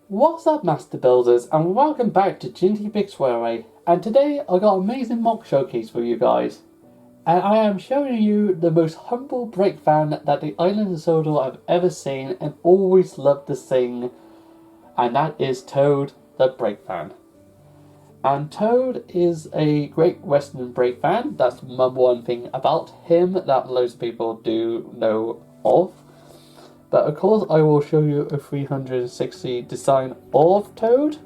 What's up, Master Builders, and welcome back to Ginty Pixway. And today I got an amazing mock showcase for you guys. And I am showing you the most humble brake van that the Island of Sodor I've ever seen and always loved to sing. And that is Toad the Brake Van. And Toad is a great Western brake van. That's the number one thing about him that loads of people do know of. But of course I will show you a 360 design of Toad.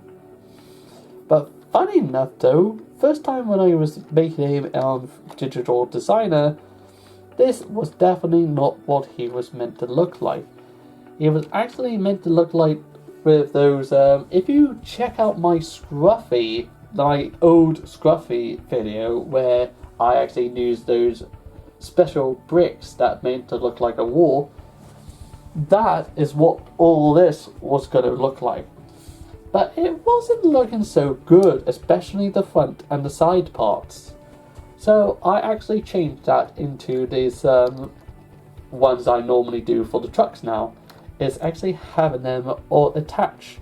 But funny enough though, first time when I was making him on Digital Designer, this was definitely not what he was meant to look like. He was actually meant to look like with those, if you check out my old Scruffy video where I actually used those special bricks that made to look like a wall, that is what all this was going to look like. But it wasn't looking so good, especially the front and the side parts. So I actually changed that into these ones I normally do for the trucks now. Is actually having them all attached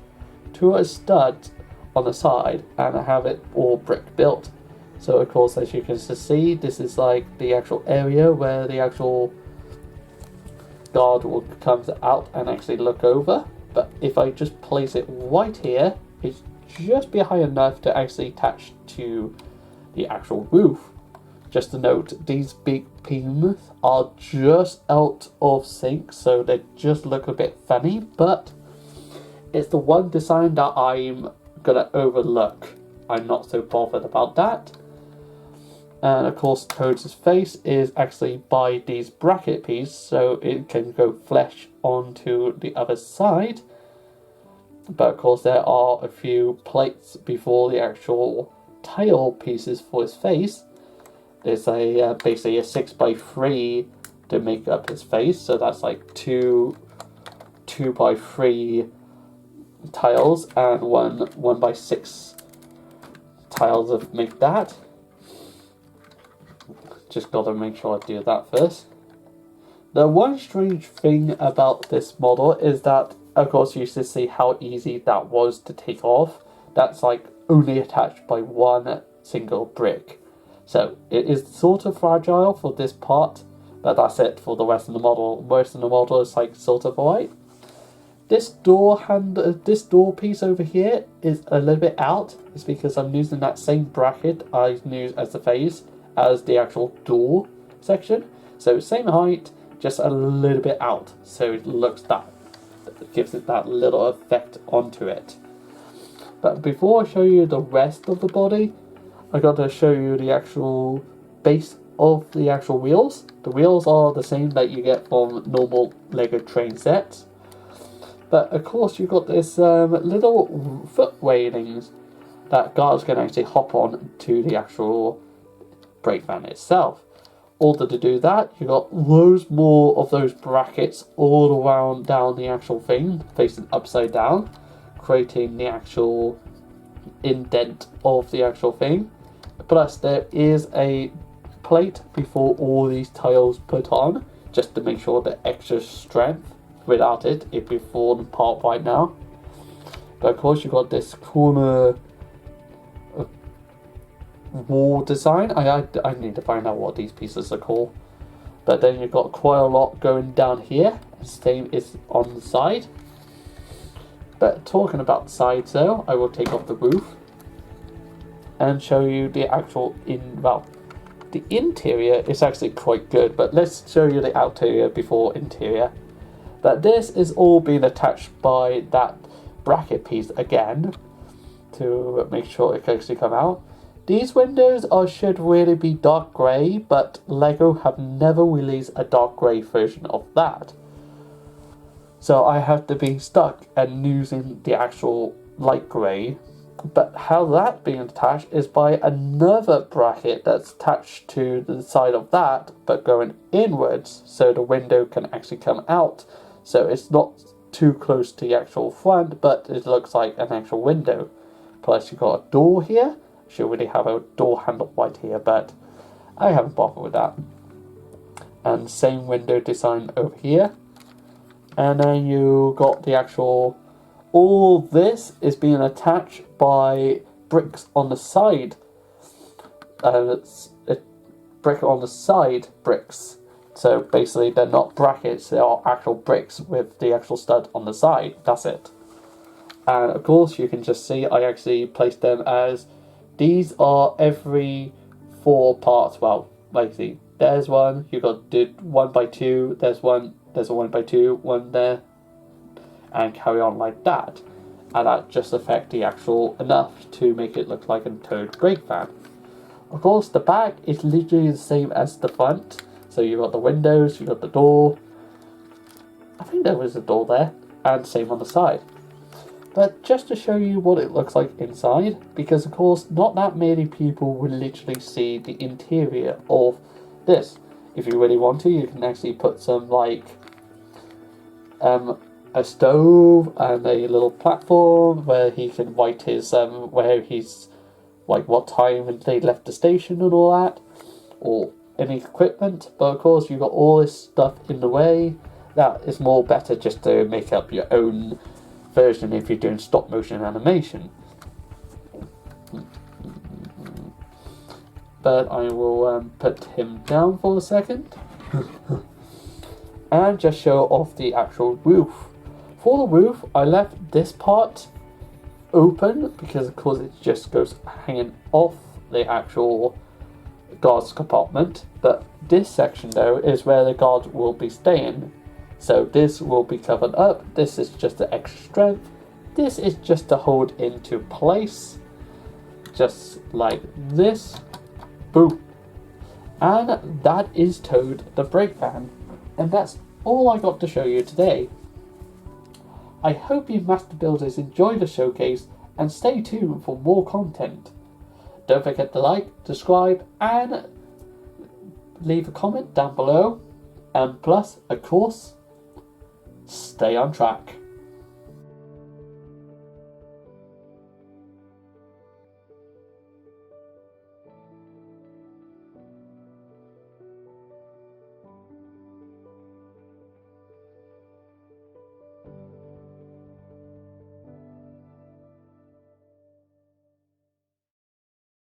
to a stud on the side and have it all brick built. So of course, as you can see, this is like the actual area where the actual guard will come out and actually look over. But if I just place it right here, it's just be high enough to actually attach to the actual roof. Just to note, these big beams are just out of sync, so they just look a bit funny, but it's the one design that I'm gonna overlook. I'm not so bothered about that. And of course, Toad's face is actually by these bracket pieces, so it can go flesh onto the other side. But of course, there are a few plates before the actual tile pieces for his face. There's a basically a 6x3 to make up his face, so that's like two 2x3 tiles and one 1x6 tiles to make that. Just gotta make sure I do that first. The one strange thing about this model is that, of course, you should see how easy that was to take off. That's like only attached by one single brick. So it is sort of fragile for this part, but that's it for the rest of the model. Most of the model is like sort of alright. This door piece over here is a little bit out. It's because I'm using that same bracket I used as the face as the actual door section. So same height, just a little bit out. So it looks it gives it that little effect onto it. But before I show you the rest of the body, I got to show you the actual base of the actual wheels. The wheels are the same that you get from normal Lego train sets. But of course you've got this little foot railings that guards can actually hop on to the actual brake van itself. Order to do that, you got loads more of those brackets all around down the actual thing, facing upside down, creating the actual indent of the actual thing. Plus there is a plate before all these tiles put on, just to make sure the extra strength. Without it, it'd be falling apart right now. But of course you've got this corner wall design. I need to find out what these pieces are called. But then you've got quite a lot going down here. Same is on the side. But talking about the sides though, I will take off the roof and show you the actual the interior is actually quite good, but let's show you the exterior before interior. But this is all being attached by that bracket piece again to make sure it can actually come out. These windows should really be dark grey, but Lego have never released a dark grey version of that. So I have to be stuck and using the actual light grey. But how that's being attached is by another bracket that's attached to the side of that, but going inwards, so the window can actually come out. So it's not too close to the actual front, but it looks like an actual window. Plus you've got a door here. Should really have a door handle right here, but I haven't bothered with that. And same window design over here. And then you got the actual all this is being attached by bricks on the side. It's a brick on the side bricks. So basically they're not brackets, they are actual bricks with the actual stud on the side. That's it. And of course you can just see I actually placed them as these are every 4 parts. Well, basically there's one, you got did 1 by 2, there's a 1 by 2, one there, and carry on like that. And that just affect the actual enough to make it look like a towed brake van. Of course the back is literally the same as the front. So you've got the windows, you've got the door. I think there was a door there, and same on the side. But just to show you what it looks like inside, because of course not that many people will literally see the interior of this. If you really want to, you can actually put some like a stove and a little platform where he can write his where he's like what time they left the station and all that, or any equipment. But of course you've got all this stuff in the way. That is more better just to make up your own version if you're doing stop motion animation. But I will put him down for a second and just show off the actual roof. For the roof I left this part open because of course it just goes hanging off the actual guard's compartment, but this section though is where the guard will be staying, so this will be covered up. This is just the extra strength, this is just to hold into place, just like this. Boom. And that is Toad the brake van, and that's all I got to show you today. I hope you master builders enjoy the showcase and stay tuned for more content. Don't forget to like, subscribe, and leave a comment down below. And plus, of course, stay on track.